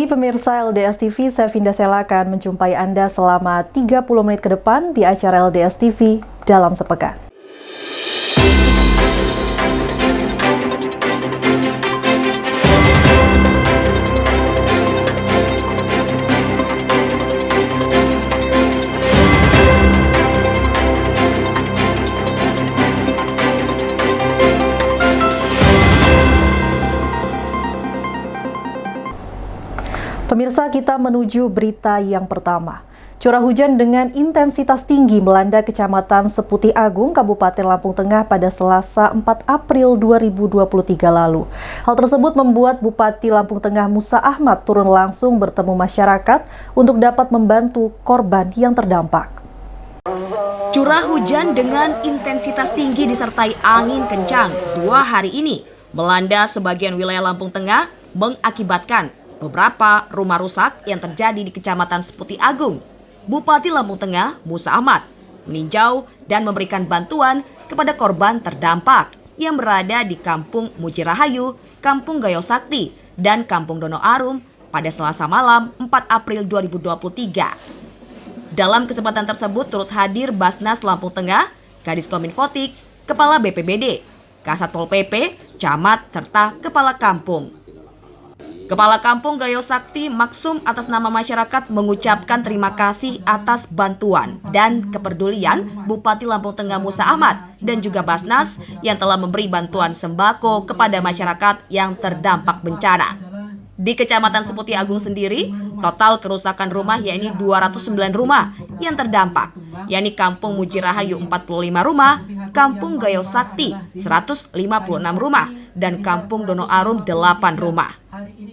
pagi pemirsa LDS TV, saya Vinda Sela akan menjumpai Anda selama 30 menit ke depan di acara LDS TV dalam sepekan. Pemirsa, kita menuju berita yang pertama. Curah hujan dengan intensitas tinggi melanda Kecamatan Seputi Agung, Kabupaten Lampung Tengah pada Selasa 4 April 2023 lalu. Hal tersebut membuat Bupati Lampung Tengah Musa Ahmad turun langsung bertemu masyarakat untuk dapat membantu korban yang terdampak. Curah hujan dengan intensitas tinggi disertai angin kencang 2 hari ini melanda sebagian wilayah Lampung Tengah, mengakibatkan beberapa rumah rusak yang terjadi di Kecamatan Seputi Agung. Bupati Lampung Tengah, Musa Ahmad, meninjau dan memberikan bantuan kepada korban terdampak yang berada di Kampung Muji Rahayu, Kampung Gayo Sakti, dan Kampung Dono Arum pada Selasa malam 4 April 2023. Dalam kesempatan tersebut turut hadir Basnas Lampung Tengah, Kadis Kominfotik, Kepala BPBD, Kasat Pol PP, Camat, serta Kepala Kampung. Kepala Kampung Gayo Sakti Maksum atas nama masyarakat mengucapkan terima kasih atas bantuan dan kepedulian Bupati Lampung Tengah Musa Ahmad dan juga Basnas yang telah memberi bantuan sembako kepada masyarakat yang terdampak bencana. Di Kecamatan Seputi Agung sendiri, total kerusakan rumah yakni 209 rumah yang terdampak, yakni Kampung Muji Rahayu 45 rumah, Kampung Gayo Sakti 156 rumah, dan Kampung Dono Arum 8 rumah.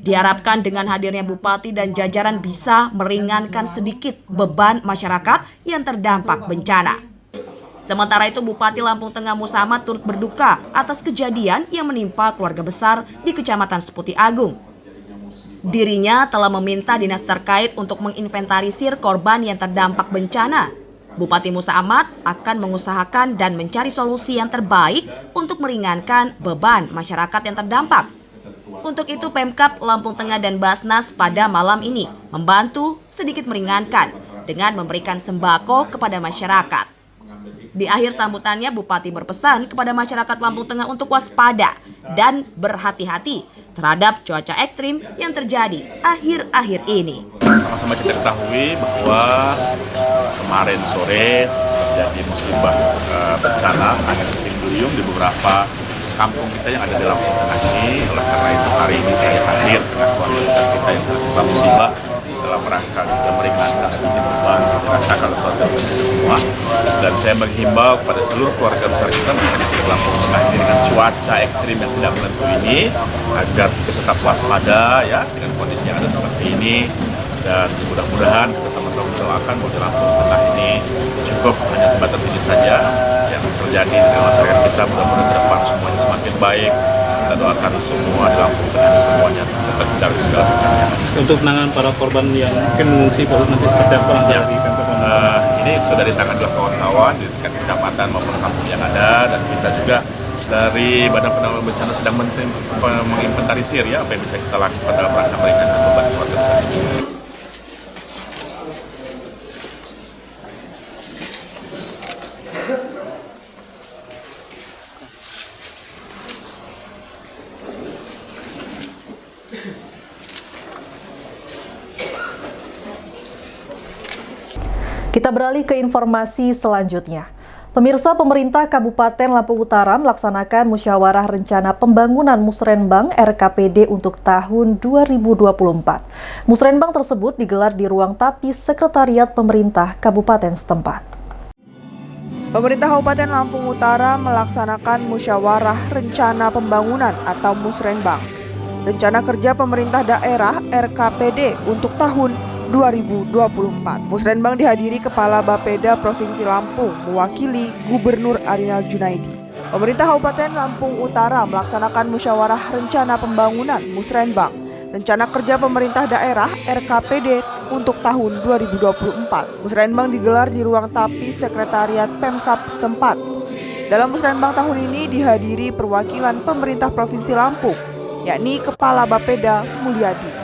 Diharapkan dengan hadirnya Bupati dan jajaran bisa meringankan sedikit beban masyarakat yang terdampak bencana. Sementara itu Bupati Lampung Tengah Musa Ahmad turut berduka atas kejadian yang menimpa keluarga besar di Kecamatan Seputi Agung. Dirinya telah meminta dinas terkait untuk menginventarisir korban yang terdampak bencana. Bupati Musa Ahmad akan mengusahakan dan mencari solusi yang terbaik untuk meringankan beban masyarakat yang terdampak. Untuk itu Pemkab Lampung Tengah dan Basnas pada malam ini membantu sedikit meringankan dengan memberikan sembako kepada masyarakat. Di akhir sambutannya Bupati berpesan kepada masyarakat Lampung Tengah untuk waspada dan berhati-hati terhadap cuaca ekstrim yang terjadi akhir-akhir ini. Sama-sama kita ketahui bahwa kemarin sore terjadi musibah bencana angin puting beliung di beberapa kampung kita yang ada di Lampung Tengah ini. Oleh karena itu hari ini saya hadir dengan keluarga besar kita yang tertimpa musibah dalam rangka juga meringankan sedikit beban yang dirasakan oleh keluarga besar kita semua. Dan saya menghimbau kepada seluruh keluarga besar kita di Lampung Tengah ini dengan cuaca ekstrim yang tidak menentu ini agar kita tetap waspada ya dengan kondisi yang ada seperti ini. Dan mudah-mudahan kita sama-sama mendoakan bahwa Lampung Tengah ini cukup hanya sebatas ini saja yang terjadi di masyarakat kita. Mudah-mudahan ke depan semuanya semakin baik. Kita doakan semua di Lampung Tengah semuanya bisa terhindar dari segala bencana. Untuk penanganan para korban yang mungkin mengungsi baru nanti seperti apa ya, di kantor ini sudah ditangani oleh kawan-kawan di tingkat kecamatan maupun kampung yang ada, dan kita juga dari Badan Penanggulangan Bencana sedang menginventarisir ya apa yang bisa kita lakukan dalam rangka meringankan beban keluarga besar ini. Kita beralih ke informasi selanjutnya. Pemirsa, pemerintah Kabupaten Lampung Utara melaksanakan musyawarah rencana pembangunan Musrenbang RKPD untuk tahun 2024. Musrenbang tersebut digelar di ruang Tapis Sekretariat Pemerintah Kabupaten setempat. Pemerintah Kabupaten Lampung Utara melaksanakan musyawarah rencana pembangunan atau Musrenbang. Rencana kerja pemerintah daerah RKPD untuk tahun 2024. Musrenbang dihadiri Kepala Bapeda Provinsi Lampung mewakili Gubernur Arinal Junaidi. Pemerintah Kabupaten Lampung Utara melaksanakan musyawarah rencana pembangunan Musrenbang, rencana kerja pemerintah daerah RKPD untuk tahun 2024. Musrenbang digelar di ruang Tapis Sekretariat Pemkab setempat. Dalam Musrenbang tahun ini dihadiri perwakilan pemerintah Provinsi Lampung, yakni Kepala Bapeda Mulyadi.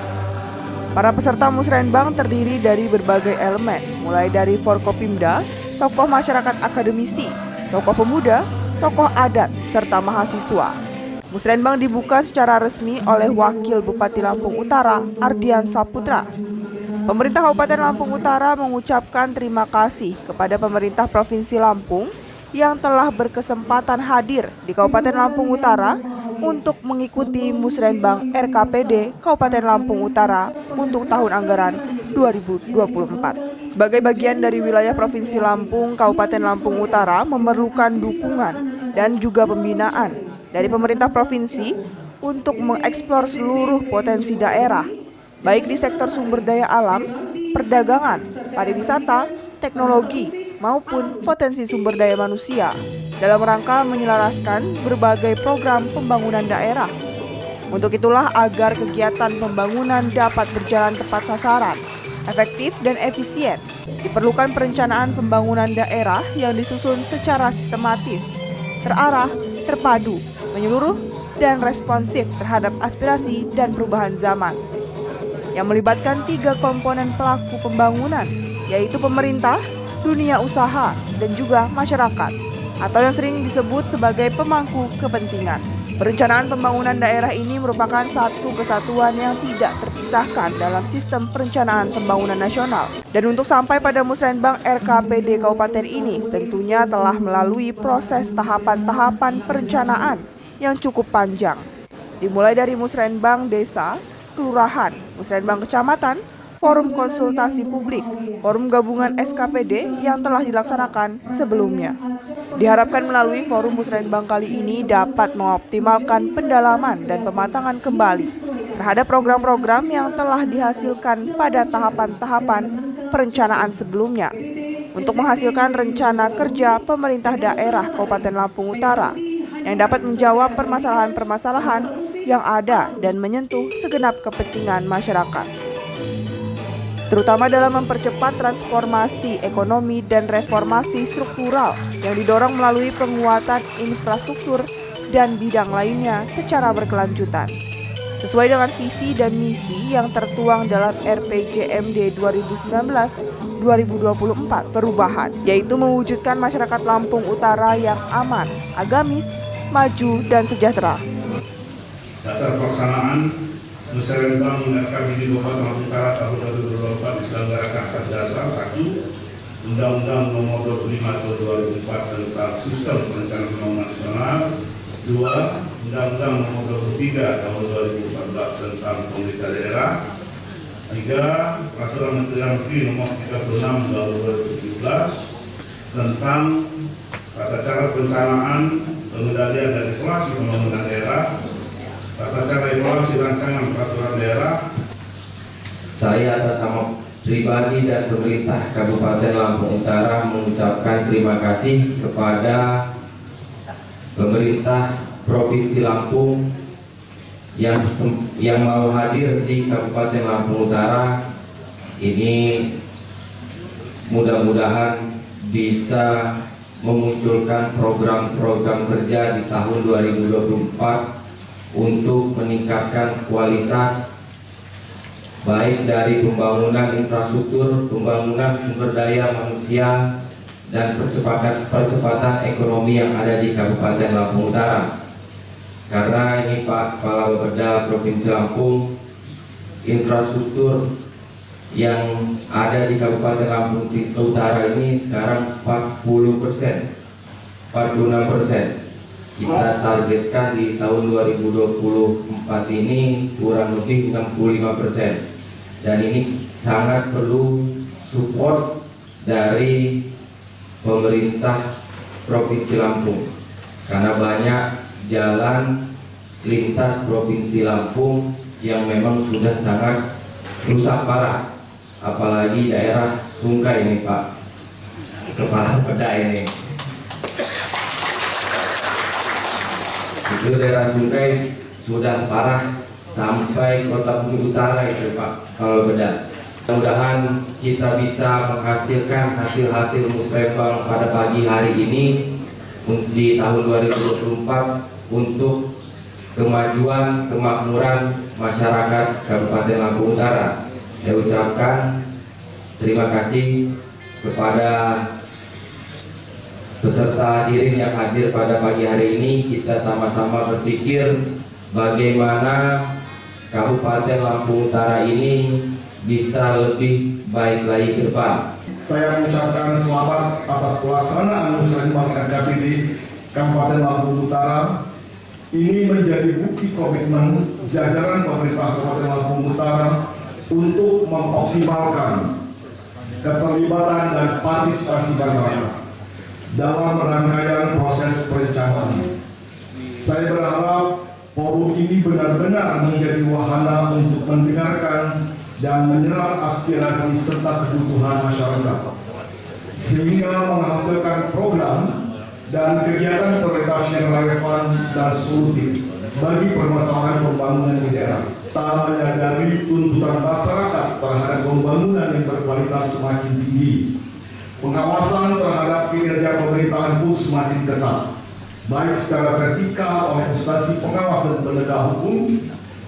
Para peserta musrenbang terdiri dari berbagai elemen, mulai dari Forkopimda, tokoh masyarakat akademisi, tokoh pemuda, tokoh adat, serta mahasiswa. Musrenbang dibuka secara resmi oleh Wakil Bupati Lampung Utara, Ardian Saputra. Pemerintah Kabupaten Lampung Utara mengucapkan terima kasih kepada pemerintah Provinsi Lampung yang telah berkesempatan hadir di Kabupaten Lampung Utara untuk mengikuti Musrenbang RKPD Kabupaten Lampung Utara untuk tahun anggaran 2024. Sebagai bagian dari wilayah Provinsi Lampung, Kabupaten Lampung Utara memerlukan dukungan dan juga pembinaan dari pemerintah provinsi untuk mengeksplor seluruh potensi daerah, baik di sektor sumber daya alam, perdagangan, pariwisata, teknologi, maupun potensi sumber daya manusia dalam rangka menyelaraskan berbagai program pembangunan daerah. Untuk itulah agar kegiatan pembangunan dapat berjalan tepat sasaran, efektif dan efisien, diperlukan perencanaan pembangunan daerah yang disusun secara sistematis, terarah, terpadu, menyeluruh, dan responsif terhadap aspirasi dan perubahan zaman, yang melibatkan 3 komponen pelaku pembangunan, yaitu pemerintah, dunia usaha, dan juga masyarakat, atau yang sering disebut sebagai pemangku kepentingan. Perencanaan pembangunan daerah ini merupakan satu kesatuan yang tidak terpisahkan dalam sistem perencanaan pembangunan nasional. Dan untuk sampai pada Musrenbang RKPD Kabupaten ini tentunya telah melalui proses tahapan-tahapan perencanaan yang cukup panjang. Dimulai dari Musrenbang Desa, Kelurahan, Musrenbang Kecamatan, forum konsultasi publik, forum gabungan SKPD yang telah dilaksanakan sebelumnya. Diharapkan melalui forum Musrenbang kali ini dapat mengoptimalkan pendalaman dan pematangan kembali terhadap program-program yang telah dihasilkan pada tahapan-tahapan perencanaan sebelumnya untuk menghasilkan rencana kerja pemerintah daerah Kabupaten Lampung Utara yang dapat menjawab permasalahan-permasalahan yang ada dan menyentuh segenap kepentingan masyarakat, terutama dalam mempercepat transformasi ekonomi dan reformasi struktural yang didorong melalui penguatan infrastruktur dan bidang lainnya secara berkelanjutan. Sesuai dengan visi dan misi yang tertuang dalam RPJMD 2019-2024 perubahan, yaitu mewujudkan masyarakat Lampung Utara yang aman, agamis, maju, dan sejahtera. Dasar pelaksanaan Musrenbang RKPD Kabupaten Lampung Utara tahun 2024 diselenggarakan atas dasar 1. Undang-Undang Nomor 25 Tahun 2004 tentang Sistem Perencanaan Pembangunan Nasional. 2. Undang-Undang Nomor 23 Tahun 2014 tentang Pemerintah Daerah. 3. Peraturan Menteri Dalam Negeri Nomor 36 Tahun 2017 tentang tata cara perencanaan, pengendalian dan evaluasi pembangunan daerah. Tata cara evaluasi rancangan peraturan daerah. Saya atas nama pribadi dan pemerintah Kabupaten Lampung Utara mengucapkan terima kasih kepada pemerintah Provinsi Lampung yang mau hadir di Kabupaten Lampung Utara ini. Mudah-mudahan bisa memunculkan program-program kerja di tahun 2024 untuk meningkatkan kualitas baik dari pembangunan infrastruktur, pembangunan sumber daya manusia, dan percepatan ekonomi yang ada di Kabupaten Lampung Utara. Karena ini Pak Kepala Bapeda Provinsi Lampung, infrastruktur yang ada di Kabupaten Lampung Utara ini sekarang 40%, 46%. Kita targetkan di tahun 2024 ini kurang lebih 65%, dan ini sangat perlu support dari pemerintah Provinsi Lampung karena banyak jalan lintas Provinsi Lampung yang memang sudah sangat rusak parah, apalagi daerah Sungai ini Pak Kepala Bapeda ini. Itu daerah Sungai sudah parah sampai Kota Bumi Utara itu Pak kalau beda. Mudah-mudahan kita bisa menghasilkan hasil-hasil Musrenbang pada pagi hari ini di tahun 2024 untuk kemajuan kemakmuran masyarakat Kabupaten Lampung Utara. saya ucapkan terima kasih kepada peserta hadirin yang hadir pada pagi hari ini. Kita sama-sama berpikir bagaimana Kabupaten Lampung Utara ini bisa lebih baik lagi ke depan. Saya mengucapkan selamat atas pelaksanaan musrenbang RKPD Kabupaten Lampung Utara. Ini menjadi bukti komitmen jajaran pemerintah Kabupaten Lampung Utara untuk mengoptimalkan keterlibatan dan partisipasi masyarakat dalam rangkaian proses perencanaan. Saya berharap forum ini benar-benar menjadi wahana untuk mendengarkan dan menyerap aspirasi serta kebutuhan masyarakat, sehingga menghasilkan program dan kegiatan prioritas yang relevan dan solutif bagi permasalahan pembangunan di daerah. Tak menyadari tuntutan masyarakat terhadap pembangunan yang berkualitas semakin tinggi. Pengawasan terhadap kinerja pemerintahan pun semakin ketat, baik secara vertikal oleh instansi pengawas dan penegak hukum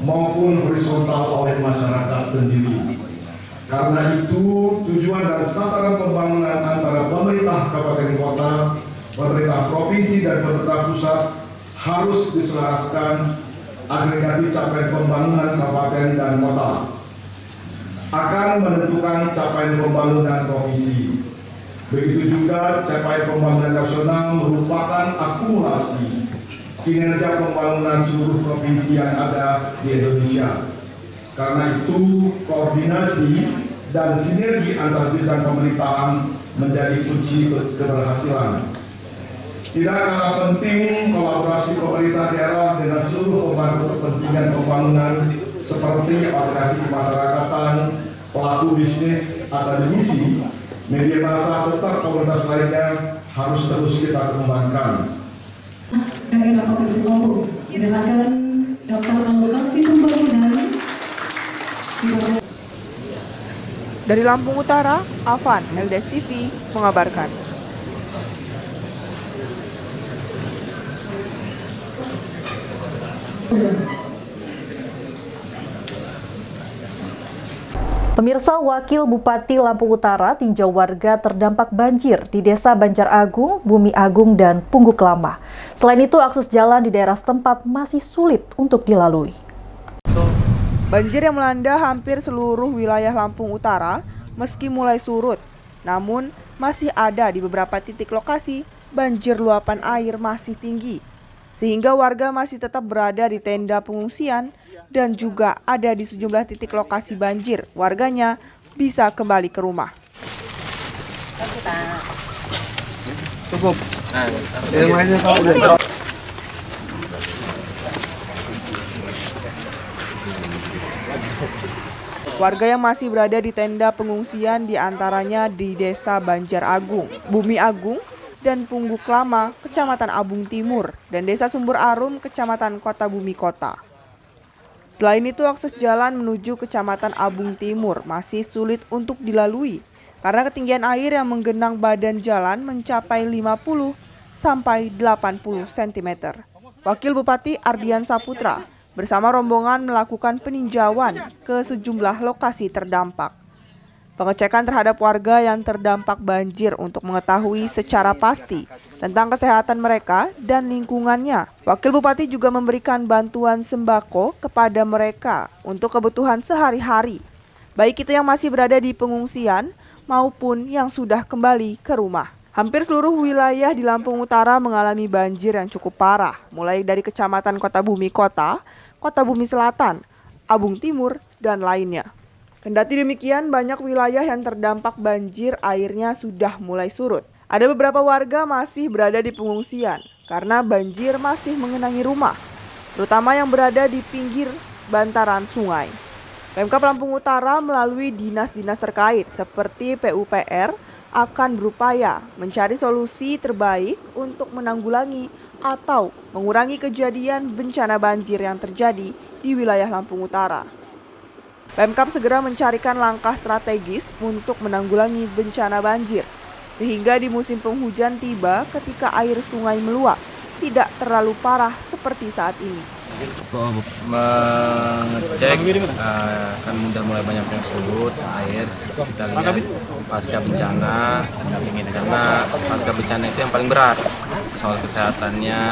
maupun horizontal oleh masyarakat sendiri. Karena itu, tujuan dan sasaran pembangunan antara pemerintah kabupaten kota, pemerintah provinsi dan pemerintah pusat harus diselaraskan agregasi capaian pembangunan kabupaten dan kota akan menentukan capaian pembangunan provinsi. Begitu juga capaian pembangunan nasional merupakan akumulasi kinerja pembangunan seluruh provinsi yang ada di Indonesia. Karena itu, koordinasi dan sinergi antar bidang pemerintahan menjadi kunci keberhasilan. Tidak kalah penting kolaborasi pemerintah daerah dengan seluruh pemangku kepentingan pembangunan seperti organisasi kemasyarakatan, pelaku bisnis, akademisi, media massa serta komunitas lainnya harus terus kita kembangkan. Daerah Provinsi Lampung diadakan daftar alokasi pembangunan. Dari Lampung Utara, Afan, LDS TV mengabarkan. Pemirsa, Wakil Bupati Lampung Utara tinjau warga terdampak banjir di Desa Banjar Agung, Bumi Agung, dan Pungguk Lama. Selain itu, akses jalan di daerah setempat masih sulit untuk dilalui. Banjir yang melanda hampir seluruh wilayah Lampung Utara meski mulai surut, namun masih ada di beberapa titik lokasi banjir luapan air masih tinggi, sehingga warga masih tetap berada di tenda pengungsian dan juga ada di sejumlah titik lokasi banjir, warganya bisa kembali ke rumah. Cukup. Warga yang masih berada di tenda pengungsian diantaranya di Desa Banjar Agung, Bumi Agung, dan Pungguk Lama, Kecamatan Abung Timur, dan Desa Sumber Arum, Kecamatan Kota Bumi Kota. Selain itu, akses jalan menuju Kecamatan Abung Timur masih sulit untuk dilalui karena ketinggian air yang menggenang badan jalan mencapai 50 sampai 80 cm. Wakil Bupati Ardian Saputra bersama rombongan melakukan peninjauan ke sejumlah lokasi terdampak. Pengecekan terhadap warga yang terdampak banjir untuk mengetahui secara pasti tentang kesehatan mereka dan lingkungannya. Wakil Bupati juga memberikan bantuan sembako kepada mereka untuk kebutuhan sehari-hari, baik itu yang masih berada di pengungsian maupun yang sudah kembali ke rumah. Hampir seluruh wilayah di Lampung Utara mengalami banjir yang cukup parah, mulai dari Kecamatan Kota Bumi Kota, Kota Bumi Selatan, Abung Timur, dan lainnya. Kendati demikian, banyak wilayah yang terdampak banjir airnya sudah mulai surut. Ada beberapa warga masih berada di pengungsian karena banjir masih mengenangi rumah, terutama yang berada di pinggir bantaran sungai. Pemkab Lampung Utara melalui dinas-dinas terkait seperti PUPR akan berupaya mencari solusi terbaik untuk menanggulangi atau mengurangi kejadian bencana banjir yang terjadi di wilayah Lampung Utara. Pemkab segera mencarikan langkah strategis untuk menanggulangi bencana banjir, sehingga di musim penghujan tiba ketika air sungai meluap tidak terlalu parah seperti saat ini. Mengecek kan udah mulai banyak yang surut air, kita lihat pasca bencana, karena pasca bencana itu yang paling berat, soal kesehatannya,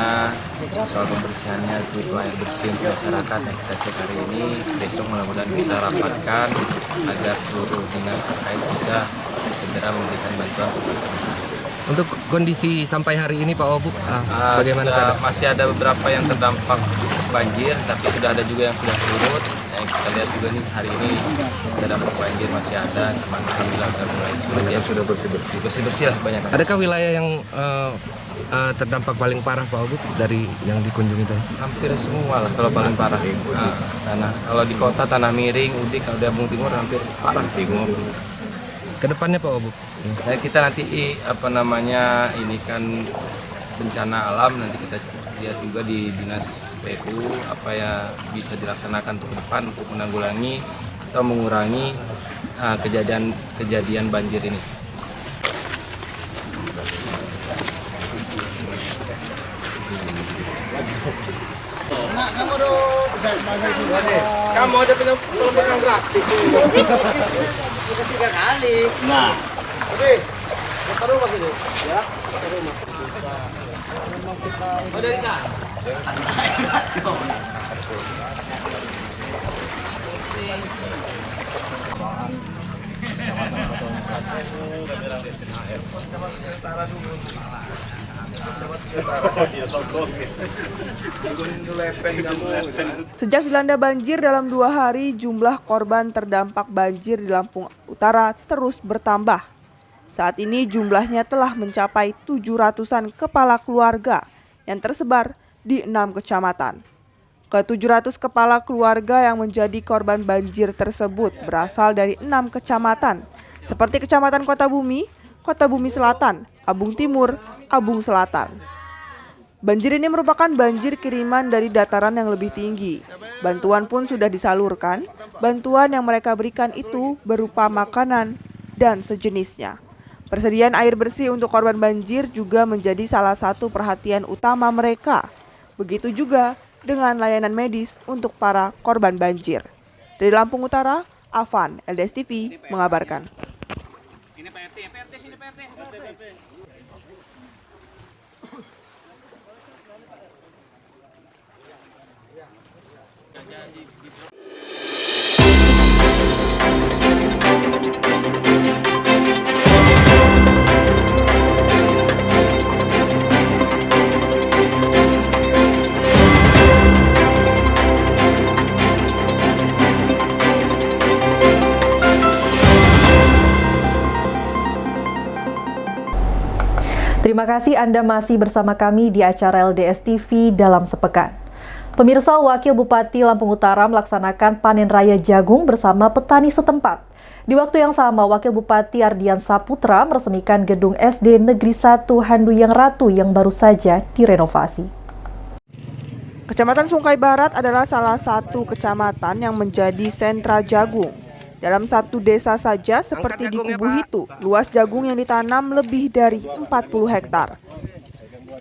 soal pembersihannya, itu air bersih untuk masyarakat yang kita cek hari ini. Besok mudah-mudahan kita rapatkan agar seluruh dinas terkait bisa segera memberikan bantuan untuk pasca bencana. Untuk kondisi sampai hari ini Pak Wabub, bagaimana keadaan? Masih ada beberapa yang terdampak banjir, tapi sudah ada juga yang sudah surut. Yang kita lihat juga nih hari ini terdampak banjir masih ada, teman alhamdulillah sudah mulai surut. Yang sudah bersih-bersih lah banyak. Adakah wilayah yang terdampak paling parah Pak Wabub dari yang dikunjungi tadi? Hampir semua lah kalau paling parah. Kalau di kota Tanah Miring, Udik, kalau di Abung Timur hampir parah Timur. Kedepannya Pak Wabub? Nah, kita nanti ini kan bencana alam, nanti kita lihat juga di dinas PU apa yang bisa dilaksanakan untuk ke depan untuk menanggulangi atau mengurangi kejadian banjir ini. Kamu ada penyemprotan gratis. 3 kali. Nah. Oke. Ke rumah gitu. Ya, ke rumah. Oh, dari sana. Sejak dilanda banjir dalam 2 hari, jumlah korban terdampak banjir di Lampung Utara terus bertambah. Saat ini jumlahnya telah mencapai 700-an kepala keluarga yang tersebar di 6 kecamatan. Ke-700 kepala keluarga yang menjadi korban banjir tersebut berasal dari 6 kecamatan, seperti Kecamatan Kota Bumi Selatan, Abung Timur, Abung Selatan. Banjir ini merupakan banjir kiriman dari dataran yang lebih tinggi. Bantuan pun sudah disalurkan. Bantuan yang mereka berikan itu berupa makanan dan sejenisnya. Persediaan air bersih untuk korban banjir juga menjadi salah satu perhatian utama mereka. Begitu juga dengan layanan medis untuk para korban banjir. Dari Lampung Utara, Afan, LDS TV mengabarkan. Terima kasih Anda masih bersama kami di acara LDS TV dalam sepekan. Pemirsa, Wakil Bupati Lampung Utara melaksanakan panen raya jagung bersama petani setempat. Di waktu yang sama, Wakil Bupati Ardian Saputra meresmikan gedung SD Negeri 1 Handuyang Ratu yang baru saja direnovasi. Kecamatan Sungkai Barat adalah salah satu kecamatan yang menjadi sentra jagung. Dalam satu desa saja seperti di Kubu Hitu, luas jagung yang ditanam lebih dari 40 hektar.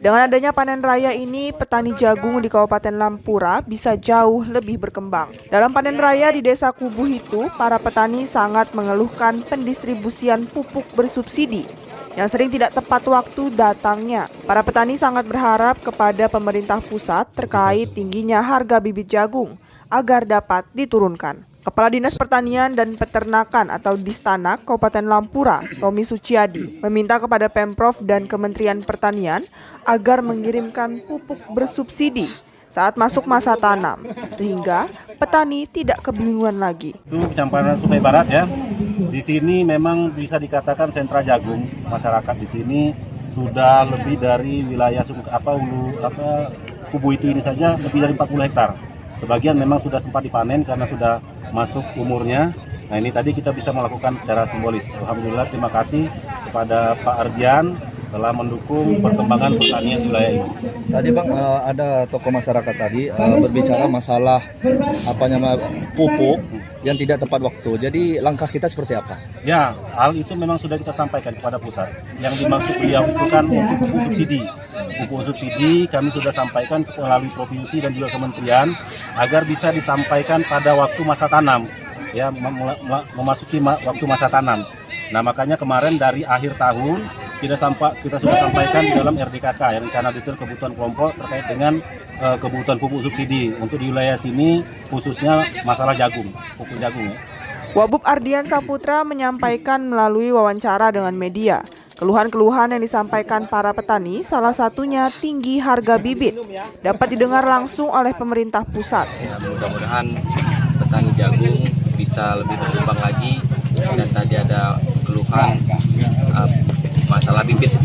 Dengan adanya panen raya ini, petani jagung di Kabupaten Lampura bisa jauh lebih berkembang. Dalam panen raya di desa Kubu Hitu, para petani sangat mengeluhkan pendistribusian pupuk bersubsidi yang sering tidak tepat waktu datangnya. Para petani sangat berharap kepada pemerintah pusat terkait tingginya harga bibit jagung agar dapat diturunkan. Kepala Dinas Pertanian dan Peternakan atau Distanak Kabupaten Lampura, Tommy Suciadi, meminta kepada Pemprov dan Kementerian Pertanian agar mengirimkan pupuk bersubsidi saat masuk masa tanam, sehingga petani tidak kebingungan lagi. Itu Kecamatan Sungkai Barat ya. Di sini memang bisa dikatakan sentra jagung. Masyarakat di sini sudah lebih dari wilayah Kubu Hitu ini saja lebih dari 40 hektar. Sebagian memang sudah sempat dipanen karena sudah masuk umurnya. Nah ini tadi kita bisa melakukan secara simbolis. Alhamdulillah, terima kasih kepada Pak Ardian telah mendukung perkembangan pertanian wilayah ini. Tadi Bang ada tokoh masyarakat tadi berbicara masalah pupuk yang tidak tepat waktu. Jadi langkah kita seperti apa? Ya, hal itu memang sudah kita sampaikan kepada pusat. Yang dimaksud beliau itu kan untuk pupuk subsidi. Pupuk subsidi kami sudah sampaikan melalui provinsi dan juga kementerian agar bisa disampaikan pada waktu masa tanam. Ya, memasuki waktu masa tanam. Nah, makanya kemarin dari akhir tahun kita sudah sampaikan di dalam RDKK, ya, rencana detail kebutuhan kelompok terkait dengan kebutuhan pupuk subsidi untuk di wilayah sini, khususnya masalah jagung, pupuk jagung. Ya. Wabub Ardian Saputra menyampaikan melalui wawancara dengan media keluhan-keluhan yang disampaikan para petani, salah satunya tinggi harga bibit, dapat didengar langsung oleh pemerintah pusat. Ya, mudah-mudahan petani jagung bisa lebih berkembang lagi, dan tadi ada keluhan masalah bibit,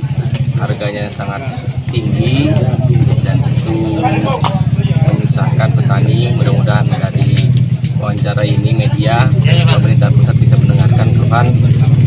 harganya sangat tinggi dan itu menyusahkan petani. Mudah-mudahan dari wawancara ini media pemerintah pusat bisa mendengarkan keluhan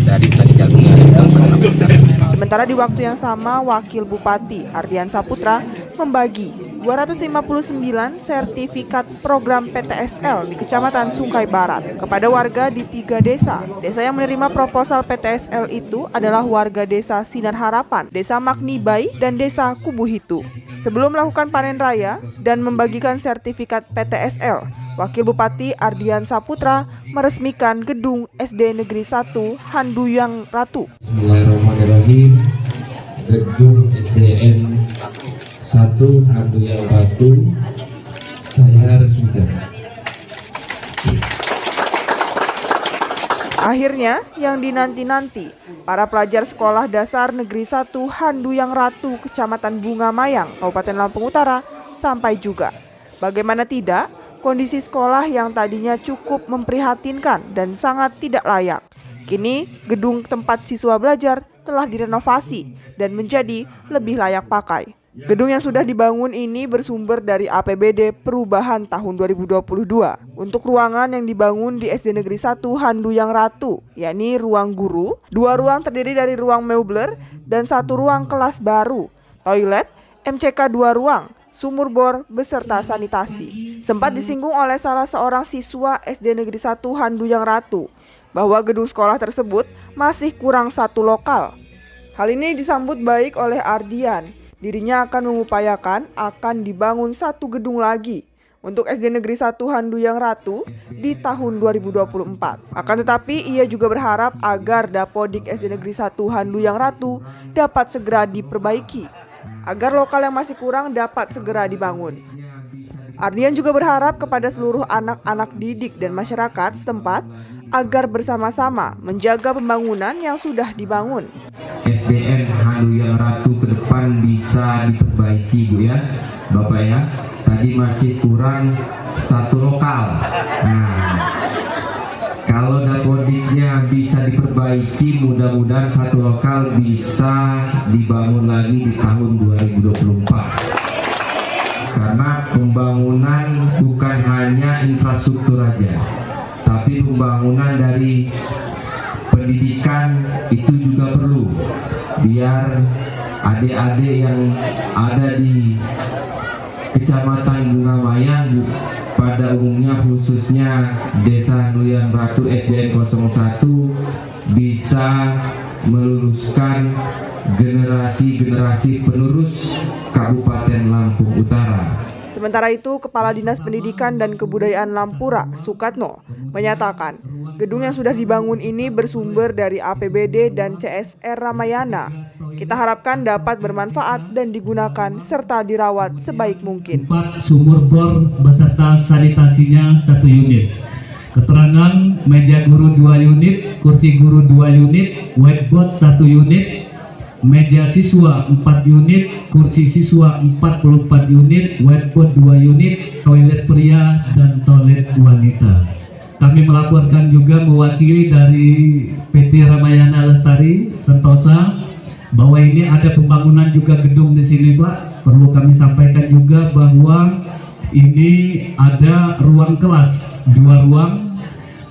dari petani jagung yang ada di Kabupaten Pusat. Sementara di waktu yang sama, Wakil Bupati Ardian Saputra membagi 259 sertifikat program PTSL di Kecamatan Sungkai Barat kepada warga di 3 desa. Desa yang menerima proposal PTSL itu adalah warga Desa Sinar Harapan, Desa Maknibai, dan Desa Kubuhitu. Sebelum melakukan panen raya dan membagikan sertifikat PTSL, Wakil Bupati Ardian Saputra meresmikan gedung SD Negeri 1 Handuyang Ratu. Bismillahirrahmanirrahim. Gedung SDN 1 Handuyang Ratu saya resmikan. Akhirnya, yang dinanti-nanti, para pelajar Sekolah Dasar Negeri 1 Handuyang Ratu, Kecamatan Bunga Mayang, Kabupaten Lampung Utara, sampai juga. Bagaimana tidak, kondisi sekolah yang tadinya cukup memprihatinkan dan sangat tidak layak. Kini, gedung tempat siswa belajar telah direnovasi dan menjadi lebih layak pakai. Gedung yang sudah dibangun ini bersumber dari APBD perubahan tahun 2022 untuk ruangan yang dibangun di SD Negeri 1 Handuyang Ratu, yakni ruang guru, 2 ruang terdiri dari ruang meubler dan 1 ruang kelas baru, toilet, MCK 2 ruang, sumur bor beserta sanitasi. Sempat disinggung oleh salah seorang siswa SD Negeri 1 Handuyang Ratu bahwa gedung sekolah tersebut masih kurang 1 lokal. Hal ini disambut baik oleh Ardian. Dirinya akan mengupayakan akan dibangun 1 gedung lagi untuk SD Negeri 1 Handuyang Ratu di tahun 2024. Akan tetapi ia juga berharap agar Dapodik SD Negeri 1 Handuyang Ratu dapat segera diperbaiki agar lokal yang masih kurang dapat segera dibangun. Ardian juga berharap kepada seluruh anak-anak didik dan masyarakat setempat agar bersama-sama menjaga pembangunan yang sudah dibangun. SDN Handuyang Ratu ke depan bisa diperbaiki, Bu ya, Bapak ya. Tadi masih kurang 1 lokal. Nah, kalau Dapodiknya bisa diperbaiki, mudah-mudahan 1 lokal bisa dibangun lagi di tahun 2024. Karena pembangunan bukan hanya infrastruktur aja, tapi pembangunan dari pendidikan itu juga perlu, biar adik-adik yang ada di Kecamatan Bunga Mayang pada umumnya, khususnya Desa Handuyang Ratu SDN 01 bisa meluruskan generasi-generasi penerus Kabupaten Lampung Utara. Sementara itu, Kepala Dinas Pendidikan dan Kebudayaan Lampura, Sukatno, menyatakan gedung yang sudah dibangun ini bersumber dari APBD dan CSR Ramayana. Kita harapkan dapat bermanfaat dan digunakan serta dirawat sebaik mungkin. 4 sumur bor beserta sanitasinya 1 unit. Keterangan meja guru 2 unit, kursi guru 2 unit, whiteboard 1 unit, meja siswa 4 unit, kursi siswa 44 unit, whiteboard 2 unit, toilet pria dan toilet wanita. Kami melaporkan juga mewakili dari PT Ramayana Lestari Sentosa bahwa ini ada pembangunan juga gedung di sini, Pak. Perlu kami sampaikan juga bahwa ini ada ruang kelas 2 ruang,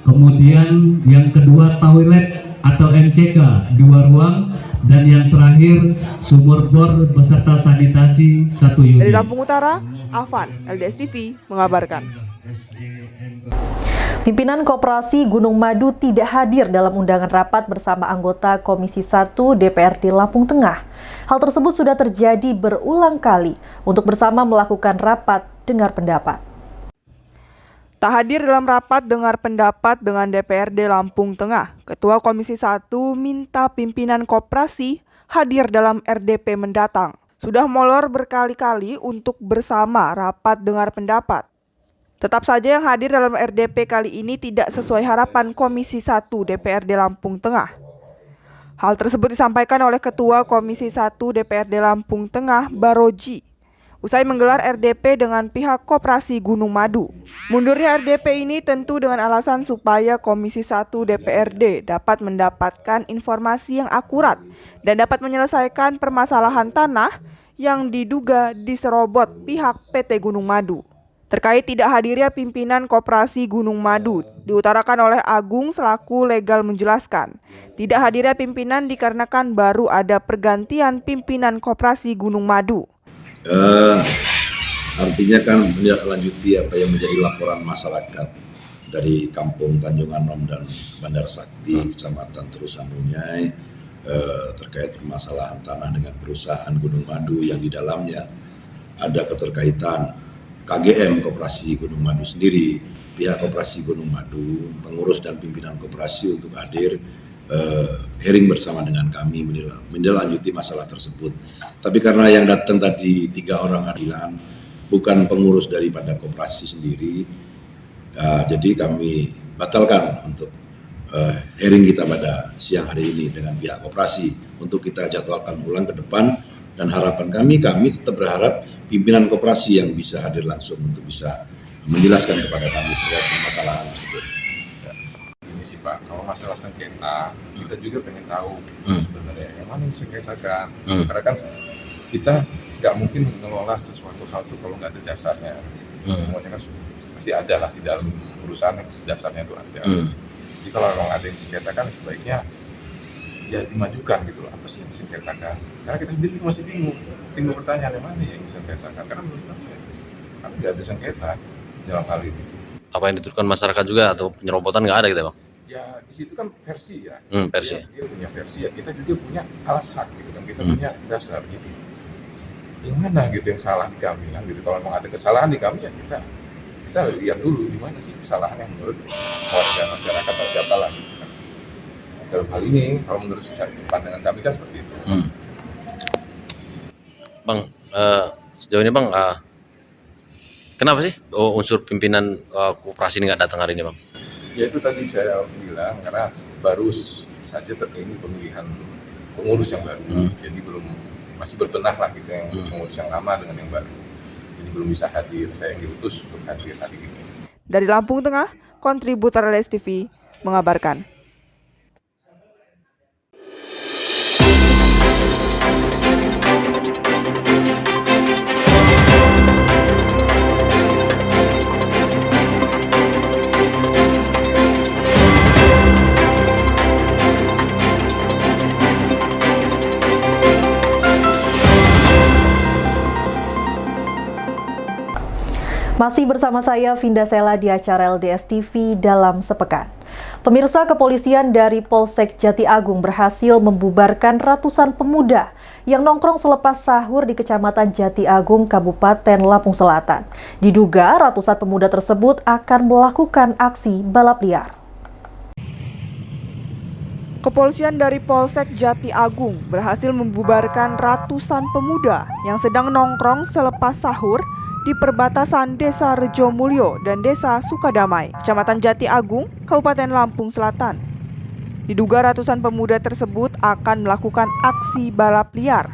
kemudian yang kedua toilet atau MCK 2 ruang, dan yang terakhir sumur bor beserta sanitasi 1 unit. Dari Lampung Utara, Afan, LDS TV mengabarkan. Pimpinan Koperasi Gunung Madu tidak hadir dalam undangan rapat bersama anggota Komisi 1 DPRD Lampung Tengah. Hal tersebut sudah terjadi berulang kali untuk bersama melakukan rapat dengar pendapat. Tak hadir dalam rapat dengar pendapat dengan DPRD Lampung Tengah, Ketua Komisi 1 minta pimpinan koperasi hadir dalam RDP mendatang. Sudah molor berkali-kali untuk bersama rapat dengar pendapat. Tetap saja yang hadir dalam RDP kali ini tidak sesuai harapan Komisi 1 DPRD Lampung Tengah. Hal tersebut disampaikan oleh Ketua Komisi 1 DPRD Lampung Tengah, Baroji, usai menggelar RDP dengan pihak Koperasi Gunung Madu. Mundurnya RDP ini tentu dengan alasan supaya Komisi 1 DPRD dapat mendapatkan informasi yang akurat dan dapat menyelesaikan permasalahan tanah yang diduga diserobot pihak PT Gunung Madu. Terkait tidak hadirnya pimpinan Koperasi Gunung Madu, diutarakan oleh Agung selaku legal menjelaskan, tidak hadirnya pimpinan dikarenakan baru ada pergantian pimpinan Koperasi Gunung Madu. Artinya kan menindaklanjuti apa yang menjadi laporan masyarakat dari Kampung Tanjung Anom dan Bandar Sakti, Kecamatan Terusan Runyai, terkait permasalahan tanah dengan perusahaan Gunung Madu yang di dalamnya ada keterkaitan KGM Koperasi Gunung Madu sendiri, pihak Koperasi Gunung Madu, pengurus dan pimpinan koperasi untuk hadir hearing bersama dengan kami menindaklanjuti masalah tersebut. Tapi karena yang datang tadi 3 orang adilan, bukan pengurus daripada koperasi sendiri, jadi kami batalkan untuk hearing kita pada siang hari ini dengan pihak koperasi untuk kita jadwalkan ulang ke depan. Dan harapan kami tetap berharap pimpinan koperasi yang bisa hadir langsung untuk bisa menjelaskan kepada kami terkait permasalahan tersebut. Ini sih Pak, kalau masalah sengketa, kita juga pengen tahu sebenarnya yang mana yang sengketakan. Karena kan kita nggak mungkin mengelola sesuatu hal itu kalau nggak ada dasarnya. Semuanya kan pasti ada lah di dalam perusahaan, dasarnya itu ada. Jadi kalau memang ada yang sengketakan, sebaiknya ya dimajukan gitu loh, apa sih yang disengketakan, karena kita sendiri masih bingung pertanyaan yang mana yang disengketakan, karena menurut kami kan nggak ada sengketa dalam hal ini. Apa yang dituturkan masyarakat juga atau penyerobotan nggak ada gitu Bang? Ya di situ kan versi ya, versi. Dia punya versi ya, kita juga punya alas hak gitu kan, kita punya dasar gitu. Yang mana gitu yang salah di kami kan gitu, kalau memang ada kesalahan di kami ya kita lihat dulu di mana sih kesalahan yang menurut warga masyarakat atau siapa lah gitu kan. Dalam hal ini, kalau menurut pandangan kami kan seperti itu. Bang, sejauh ini Bang, kenapa sih unsur pimpinan koperasi ini nggak datang hari ini Bang? Ya itu tadi saya bilang, karena baru saja terjadi pemilihan pengurus yang baru. Jadi masih berbenah lah gitu yang pengurus yang lama dengan yang baru. Jadi belum bisa hadir, saya yang diutus untuk hadir hari ini. Dari Lampung Tengah, kontributor LDS TV mengabarkan. Masih bersama saya, Vinda Sela, di acara LDS TV dalam sepekan. Pemirsa, kepolisian dari Polsek Jati Agung berhasil membubarkan ratusan pemuda yang nongkrong selepas sahur di Kecamatan Jati Agung, Kabupaten Lampung Selatan. Diduga ratusan pemuda tersebut akan melakukan aksi balap liar. Kepolisian dari Polsek Jati Agung berhasil membubarkan ratusan pemuda yang sedang nongkrong selepas sahur di perbatasan Desa Rejomulyo dan Desa Sukadamai, Kecamatan Jati Agung, Kabupaten Lampung Selatan. Diduga ratusan pemuda tersebut akan melakukan aksi balap liar.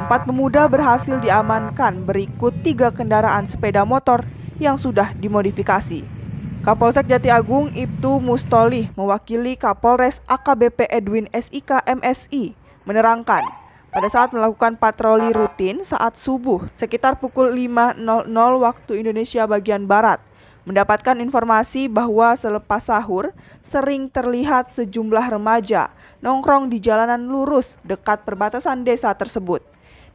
4 pemuda berhasil diamankan berikut 3 kendaraan sepeda motor yang sudah dimodifikasi. Kapolsek Jati Agung Ibtu Mustolih mewakili Kapolres AKBP Edwin SIK MSI menerangkan, pada saat melakukan patroli rutin saat subuh sekitar pukul 5.00 waktu Indonesia bagian Barat, Mendapatkan informasi bahwa selepas sahur sering terlihat sejumlah remaja nongkrong di jalanan lurus dekat perbatasan desa tersebut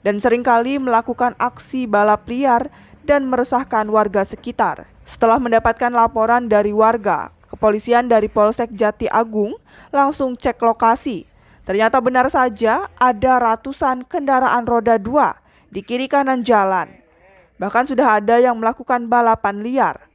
dan seringkali melakukan aksi balap liar dan meresahkan warga sekitar. Setelah mendapatkan laporan dari warga, kepolisian dari Polsek Jati Agung langsung cek lokasi. Ternyata benar saja ada ratusan kendaraan roda 2 di kiri kanan jalan. Bahkan sudah ada yang melakukan balapan liar.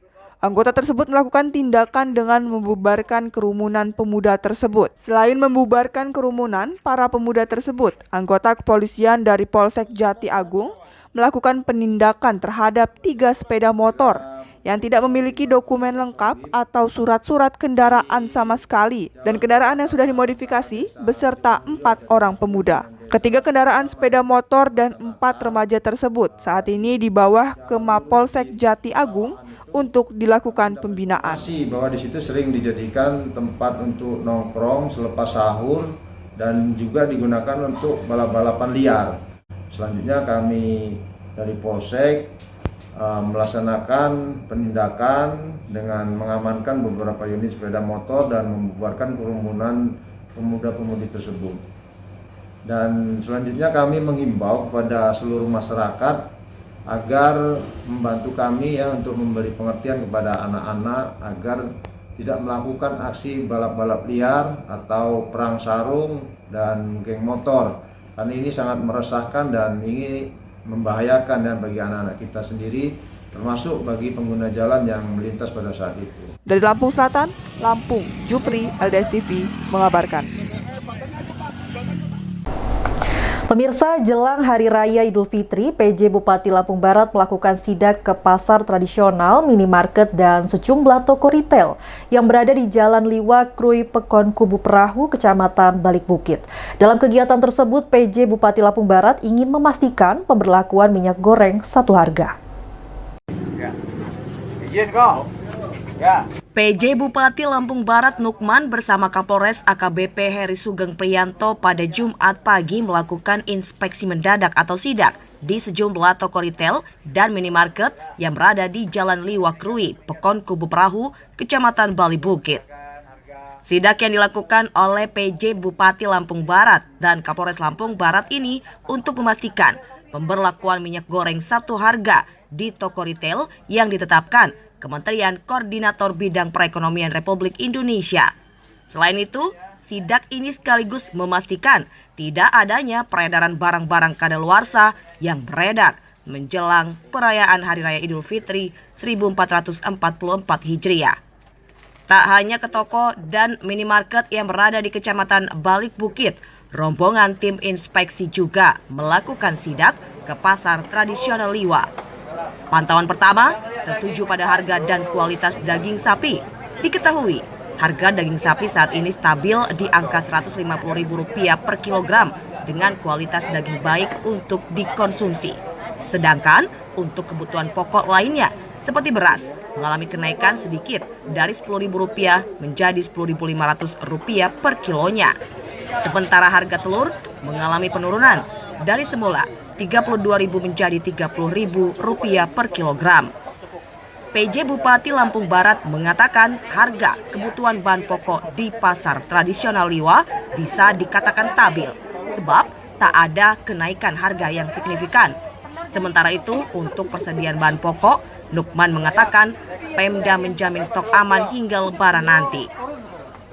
Anggota tersebut melakukan tindakan dengan membubarkan kerumunan pemuda tersebut. Selain membubarkan kerumunan, para pemuda tersebut, anggota kepolisian dari Polsek Jati Agung melakukan penindakan terhadap 3 sepeda motor yang tidak memiliki dokumen lengkap atau surat-surat kendaraan sama sekali dan kendaraan yang sudah dimodifikasi beserta 4 orang pemuda. Ketiga kendaraan sepeda motor dan 4 remaja tersebut saat ini dibawa ke Mapolsek Jati Agung untuk dilakukan pembinaan. Bahwa di situ sering dijadikan tempat untuk nongkrong selepas sahur dan juga digunakan untuk balap-balapan liar. Selanjutnya kami dari Polsek melaksanakan penindakan dengan mengamankan beberapa unit sepeda motor dan membubarkan kerumunan pemuda-pemudi tersebut. Dan selanjutnya kami menghimbau kepada seluruh masyarakat agar membantu kami ya untuk memberi pengertian kepada anak-anak agar tidak melakukan aksi balap-balap liar atau perang sarung dan geng motor. Karena ini sangat meresahkan dan ini membahayakan ya bagi anak-anak kita sendiri, termasuk bagi pengguna jalan yang melintas pada saat itu. Dari Lampung Selatan, Lampung, Jupri, LDS TV mengabarkan. Pemirsa, jelang Hari Raya Idul Fitri, PJ Bupati Lampung Barat melakukan sidak ke pasar tradisional, minimarket, dan sejumlah toko retail yang berada di Jalan Liwa Krui Pekon Kubu Perahu, Kecamatan Balik Bukit. Dalam kegiatan tersebut, PJ Bupati Lampung Barat ingin memastikan pemberlakuan minyak goreng satu harga. PJ Bupati Lampung Barat Nukman bersama Kapolres AKBP Heri Sugeng Priyanto pada Jumat pagi melakukan inspeksi mendadak atau sidak di sejumlah toko retail dan minimarket yang berada di Jalan Liwa Krui, Pekon Kubu Perahu, Kecamatan Bali Bukit. Sidak yang dilakukan oleh PJ Bupati Lampung Barat dan Kapolres Lampung Barat ini untuk memastikan pemberlakuan minyak goreng satu harga di toko retail yang ditetapkan Kementerian Koordinator Bidang Perekonomian Republik Indonesia. Selain itu, sidak ini sekaligus memastikan tidak adanya peredaran barang-barang kadaluarsa yang beredar menjelang perayaan Hari Raya Idul Fitri 1444 Hijriah. Tak hanya ke toko dan minimarket yang berada di Kecamatan Balik Bukit, rombongan tim inspeksi juga melakukan sidak ke pasar tradisional Liwa. Pantauan pertama tertuju pada harga dan kualitas daging sapi. Diketahui, harga daging sapi saat ini stabil di angka Rp150.000 per kilogram dengan kualitas daging baik untuk dikonsumsi. Sedangkan untuk kebutuhan pokok lainnya seperti beras mengalami kenaikan sedikit dari Rp10.000 menjadi Rp10.500 per kilonya. Sementara harga telur mengalami penurunan dari semula Rp32.000 menjadi Rp30.000 per kilogram. PJ Bupati Lampung Barat mengatakan harga kebutuhan bahan pokok di pasar tradisional Liwa bisa dikatakan stabil sebab tak ada kenaikan harga yang signifikan. Sementara itu untuk persediaan bahan pokok, Nukman mengatakan Pemda menjamin stok aman hingga Lebaran nanti.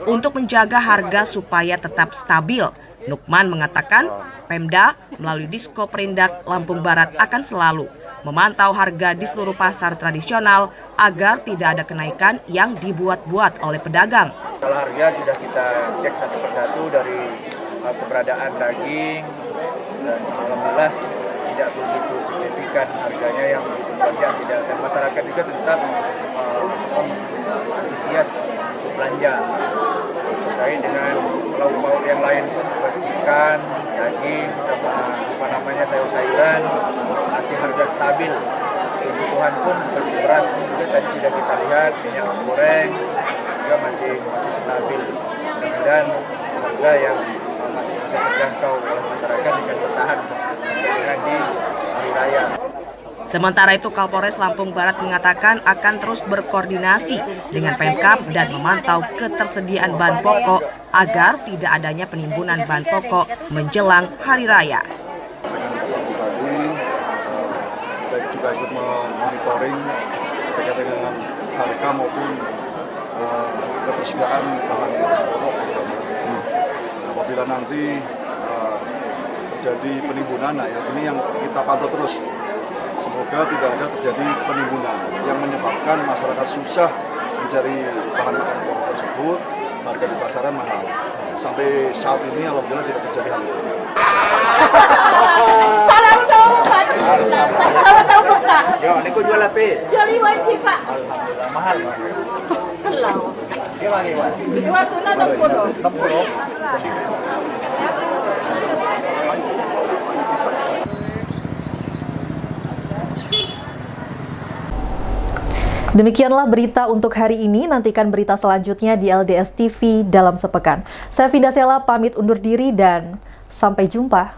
Untuk menjaga harga supaya tetap stabil, Nukman mengatakan Pemda melalui Disko Perindak Lampung Barat akan selalu memantau harga di seluruh pasar tradisional agar tidak ada kenaikan yang dibuat-buat oleh pedagang. Kalau harga sudah kita cek satu persatu dari keberadaan daging dan alhamdulillah tidak begitu signifikan harganya yang begitu tidak, dan masyarakat juga tetap antusias untuk belanja. Terkait dengan lauk-lauk yang lain pun seperti ikan, daging, sama sayur-sayuran masih harga stabil. Kebutuhan pun seperti beras pun juga tadi sudah kita lihat, minyak goreng juga masih stabil. Dan harga yang masih bisa terjangkau oleh masyarakat dengan bertahan dengan di hari raya. Sementara itu Kapolres Lampung Barat mengatakan akan terus berkoordinasi dengan Pemkab dan memantau ketersediaan bahan pokok agar tidak adanya penimbunan bahan pokok menjelang Hari Raya. Baik juga ikut monitoring berkaitan dengan harga maupun ketersediaan bahan pokok. Apabila nanti terjadi penimbunan, nah ini yang kita pantau terus. Semoga tidak ada terjadi penimbunan yang menyebabkan masyarakat susah mencari bahan makanan pokok tersebut, harga di pasaran mahal. Sampai saat ini alhamdulillah tidak terjadi hal itu. Salam tahu Pak. Salam tahu Pak. Yo, ini ku jual apa? Jual wajib Pak. Alhamdulillah mahal. Hello. Gimana? Waktu na 60. Demikianlah berita untuk hari ini. Nantikan berita selanjutnya di LDS TV dalam sepekan. Saya Vinda Sela pamit undur diri dan sampai jumpa.